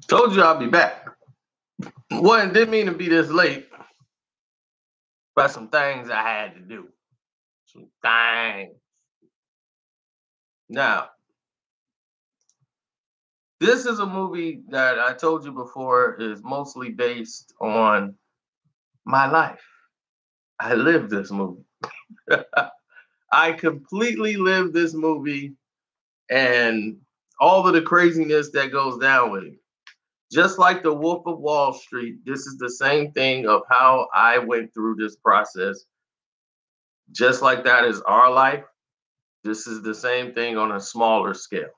Told you I'll be back. Well, didn't mean to be this late, but some things I had to do. Some things. Now, this is a movie that I told you before is mostly based on my life. I lived this movie. I completely lived this movie and all of the craziness that goes down with it. Just like the Wolf of Wall Street, this is the same thing of how I went through this process. Just like that is our life. This is the same thing on a smaller scale.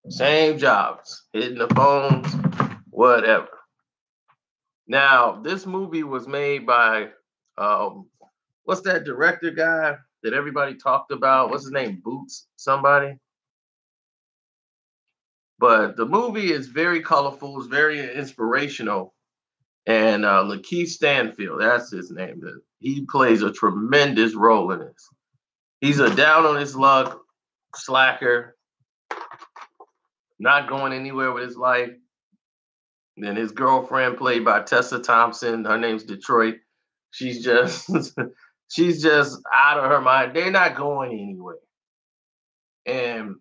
Same jobs, hitting the phones, whatever. Now, this movie was made by what's that director guy that everybody talked about? What's his name? Boots, somebody. But the movie is very colorful, it's very inspirational. And Lakeith Stanfield, that's his name. He plays a tremendous role in this. He's a down on his luck slacker, not going anywhere with his life. Then his girlfriend, played by Tessa Thompson, her name's Detroit. She's just she's just out of her mind. They're not going anywhere. And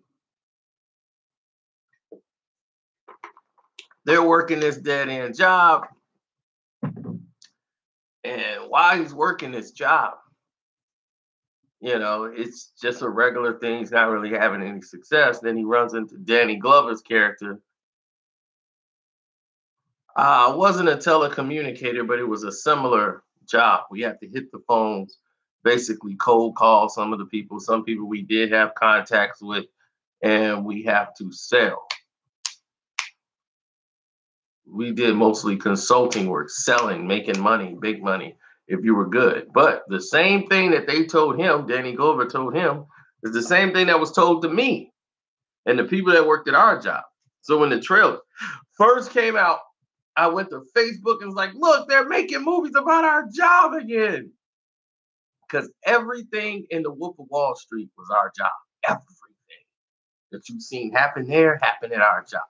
they're working this dead end job. And while he's working this job, it's just a regular thing. He's not really having any success. Then he runs into Danny Glover's character. Wasn't a telecommunicator, but it was a similar job. We have to hit the phones, basically cold call some of the people. Some people we did have contacts with, and we have to sell. We did mostly consulting work, selling, making money, big money, if you were good. But the same thing that they told him, Danny Glover told him, is the same thing that was told to me and the people that worked at our job. So when the trailer first came out, I went to Facebook and was like, look, they're making movies about our job again. Because everything in the Wolf of Wall Street was our job. Everything that you've seen happen there happened at our job.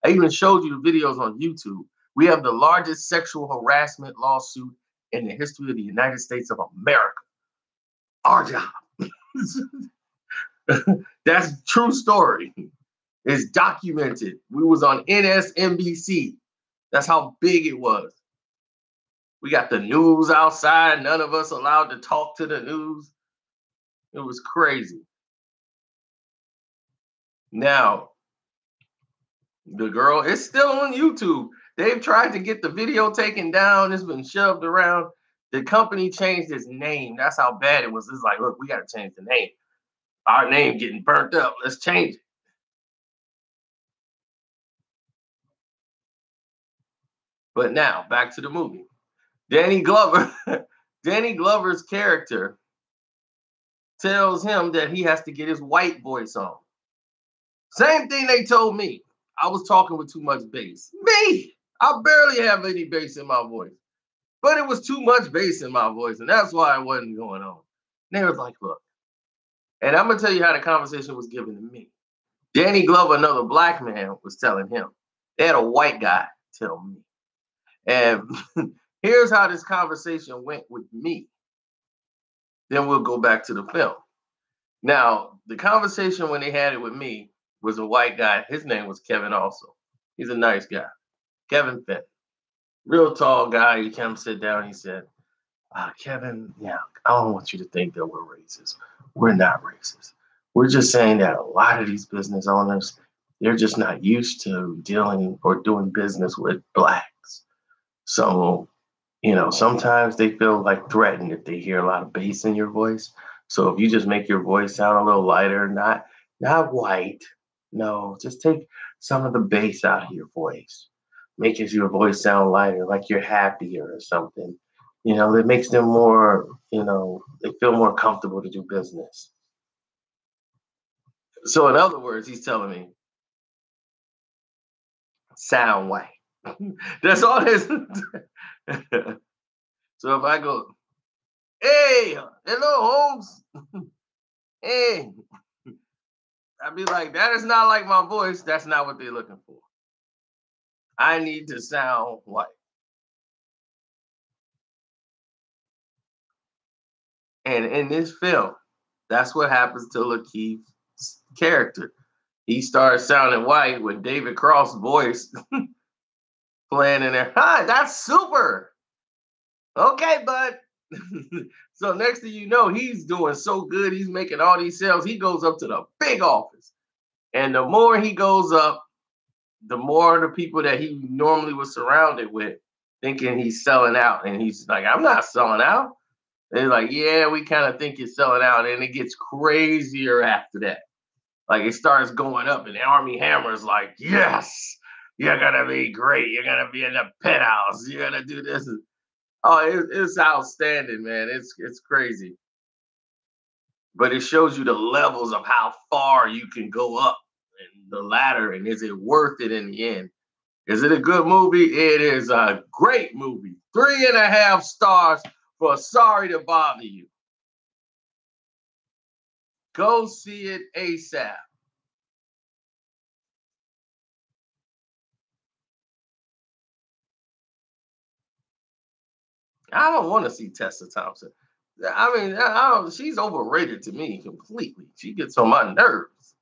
I even showed you the videos on YouTube. We have the largest sexual harassment lawsuit in the history of the United States of America. Our job. That's a true story. It's documented. We was on NSNBC. That's how big it was. We got the news outside. None of us allowed to talk to the news. It was crazy. Now, the girl is still on YouTube. They've tried to get the video taken down. It's been shoved around. The company changed its name. That's how bad it was. It's like, look, we got to change the name. Our name getting burnt up. Let's change it. But now, back to the movie. Danny Glover's character tells him that he has to get his white voice on. Same thing they told me. I was talking with too much bass. Me! I barely have any bass in my voice. But it was too much bass in my voice, and that's why it wasn't going on. And they was like, look. And I'm going to tell you how the conversation was given to me. Danny Glover, another black man, was telling him. They had a white guy tell me. And here's how this conversation went with me. Then we'll go back to the film. Now, the conversation when they had it with me was a white guy. His name was Kevin also. He's a nice guy. Kevin Fenton. Real tall guy. He came sit down. He said, Kevin, yeah, I don't want you to think that we're racist. We're not racist. We're just saying that a lot of these business owners, they're just not used to dealing or doing business with blacks. So, sometimes they feel like threatened if they hear a lot of bass in your voice. So if you just make your voice sound a little lighter, not white, no, just take some of the bass out of your voice. Make your voice sound lighter, like you're happier or something. It makes them more, they feel more comfortable to do business. So in other words, he's telling me, sound white. That's all this. So if I go, hey, hello, Holmes. Hey, I'd be like, that is not like my voice. That's not what they're looking for. I need to sound white. And in this film, that's what happens to Lakeith's character. He starts sounding white with David Cross' voice playing in there. Hi, that's super. Okay, bud. So next thing you know, he's doing so good. He's making all these sales. He goes up to the big office. And the more he goes up, the more the people that he normally was surrounded with thinking he's selling out. And he's like, I'm not selling out. They're like, yeah, we kind of think you're selling out. And it gets crazier after that. Like it starts going up, and Army Hammer's like, yes, you're gonna be great. You're gonna be in the penthouse. You're gonna do this. Oh, it's outstanding, man. It's crazy. But it shows you the levels of how far you can go up and the ladder, and is it worth it in the end? Is it a good movie? It is a great movie. 3.5 stars for Sorry to Bother You. Go see it ASAP. I don't want to see Tessa Thompson. I mean, she's overrated to me completely. She gets on my nerves.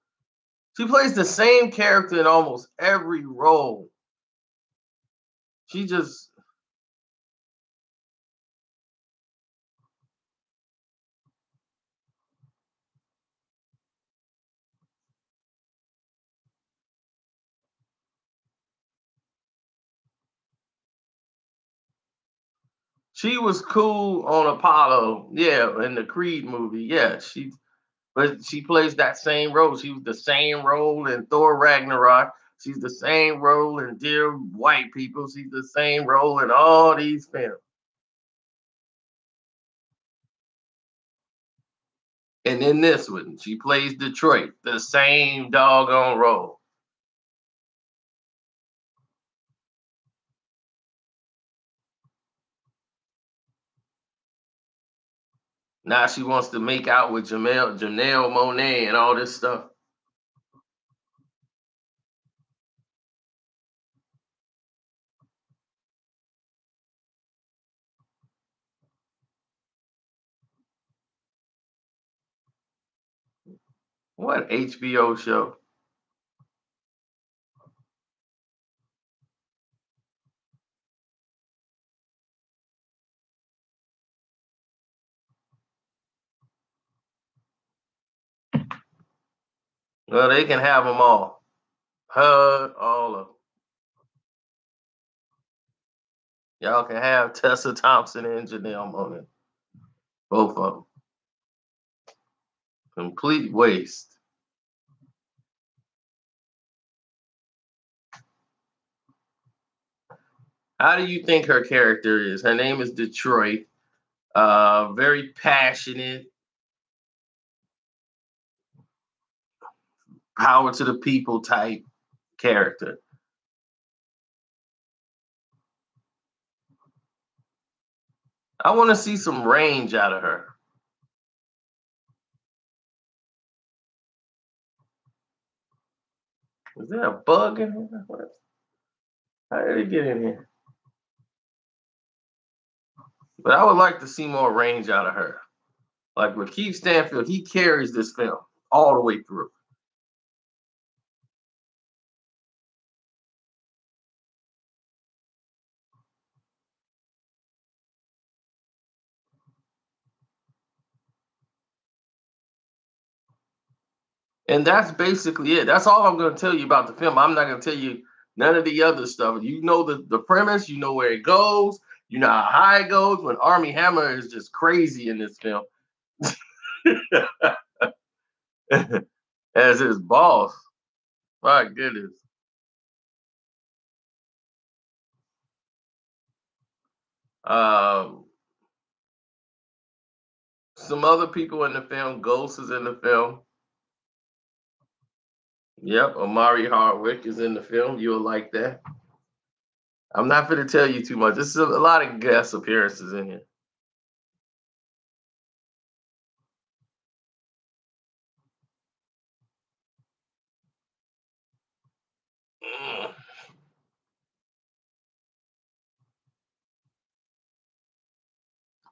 She plays the same character in almost every role. She just she was cool on Apollo, yeah, in the Creed movie, yeah. But she plays that same role. She was the same role in Thor Ragnarok. She's the same role in Dear White People. She's the same role in all these films. And in this one, she plays Detroit, the same doggone role. Now she wants to make out with Janelle Monet and all this stuff. What HBO show? Well, they can have them all. Her, all of them. Y'all can have Tessa Thompson and Janelle Monáe. Both of them. Complete waste. How do you think her character is? Her name is Detroit. Very passionate, power to the people type character. I want to see some range out of her. Is there a bug in here? How did it get in here? But I would like to see more range out of her. Like with Keith Stanfield, he carries this film all the way through. And that's basically it. That's all I'm going to tell you about the film. I'm not going to tell you none of the other stuff. You know the premise, you know where it goes, you know how high it goes when Army Hammer is just crazy in this film as his boss. My goodness. Um, some other people in the film, Ghost is in the film. Yep, Amari Hardwick is in the film. You'll like that. I'm not going to tell you too much. This is a lot of guest appearances in here.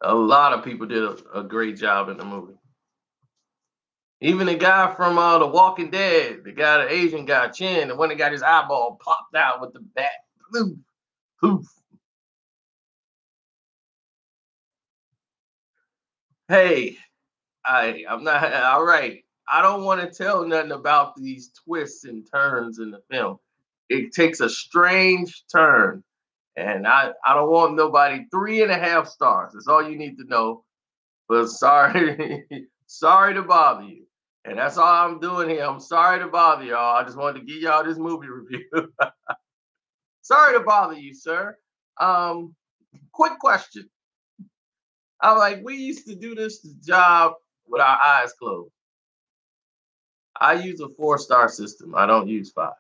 A lot of people did a great job in the movie. Even the guy from The Walking Dead, the guy, the Asian guy, Chin, the one that got his eyeball popped out with the bat. Poof, poof. Hey, I'm not all right. I don't want to tell nothing about these twists and turns in the film. It takes a strange turn, and I don't want nobody 3.5 stars. That's all you need to know. But sorry, sorry to bother you. And that's all I'm doing here. I'm sorry to bother y'all. I just wanted to give y'all this movie review. Sorry to bother you, sir. Um, Quick question. I'm like, we used to do this job with our eyes closed. I use a 4-star system. I don't use 5.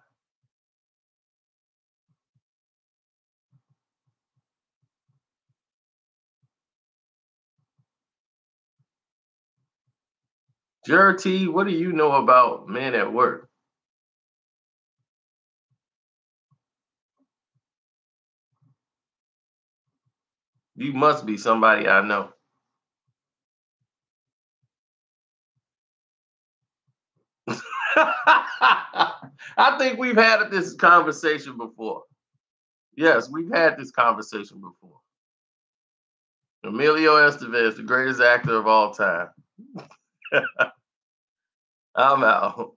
Jared T, what do you know about men at work? You must be somebody I know. I think we've had this conversation before. Yes, we've had this conversation before. Emilio Estevez, the greatest actor of all time. I'm out.